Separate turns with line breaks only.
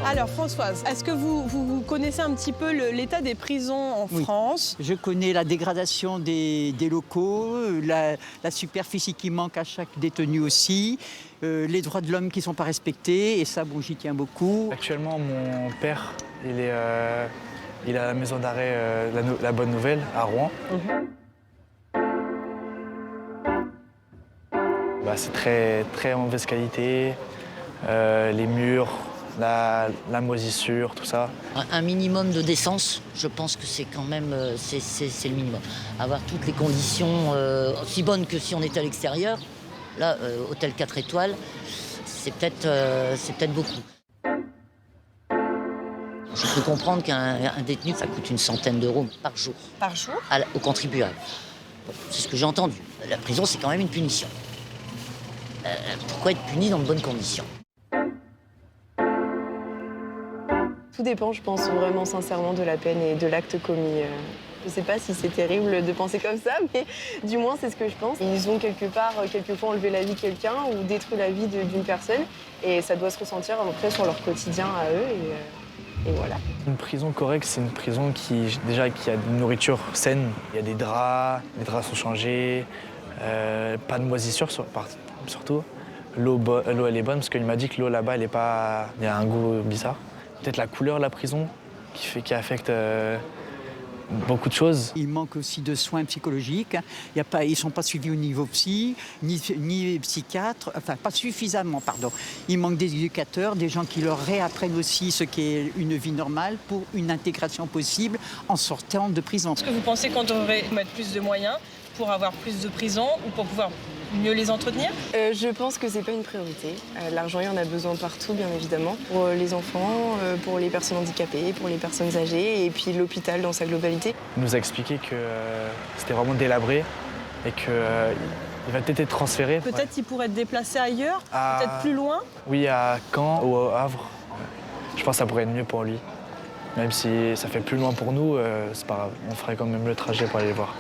Alors Françoise, est-ce que vous connaissez un petit peu l'état des prisons en France?
Je connais la dégradation des locaux, la superficie qui manque à chaque détenu aussi, les droits de l'homme qui ne sont pas respectés, et ça, bon, j'y tiens beaucoup.
Actuellement, mon père, il est à la maison d'arrêt la Bonne Nouvelle, à Rouen. C'est très, très mauvaise qualité, les murs, la moisissure, tout ça.
Un minimum de décence, je pense que c'est quand même c'est le minimum. Avoir toutes les conditions aussi bonnes que si on était à l'extérieur. Là, hôtel 4 étoiles, c'est peut-être beaucoup. Je peux comprendre qu'un détenu, ça coûte une centaine d'euros par jour.
Par jour?
Aux contribuables. Bon, c'est ce que j'ai entendu. La prison, c'est quand même une punition. Pourquoi être puni dans de bonnes conditions?
Tout dépend, je pense, vraiment sincèrement de la peine et de l'acte commis. Je ne sais pas si c'est terrible de penser comme ça, mais du moins c'est ce que je pense. Ils ont quelque part, quelquefois, enlevé la vie de quelqu'un ou détruit la vie d'une personne. Et ça doit se ressentir après sur leur quotidien à eux. Et voilà.
Une prison correcte, c'est une prison qui a une nourriture saine. Il y a des draps, les draps sont changés, pas de moisissure surtout. L'eau, elle est bonne parce qu'il m'a dit que l'eau là-bas, il y a un goût bizarre. Peut-être la couleur de la prison qui affecte beaucoup de choses.
Il manque aussi de soins psychologiques. Ils ne sont pas suivis au niveau psy, ni psychiatre, enfin pas suffisamment, pardon. Il manque des éducateurs, des gens qui leur réapprennent aussi ce qu'est une vie normale pour une intégration possible en sortant de prison.
Est-ce que vous pensez qu'on devrait mettre plus de moyens pour avoir plus de prisons ou pour pouvoir mieux les entretenir?
Je pense que c'est pas une priorité. L'argent, il y en a besoin partout, bien évidemment. Pour les enfants, pour les personnes handicapées, pour les personnes âgées, et puis l'hôpital dans sa globalité.
Il nous a expliqué que c'était vraiment délabré et qu'il va peut-être être transféré.
Peut-être qu'il pourrait être déplacé ailleurs, peut-être plus loin?
Oui, à Caen ou au Havre. Je pense que ça pourrait être mieux pour lui. Même si ça fait plus loin pour nous, c'est pas grave. On ferait quand même le trajet pour aller les voir.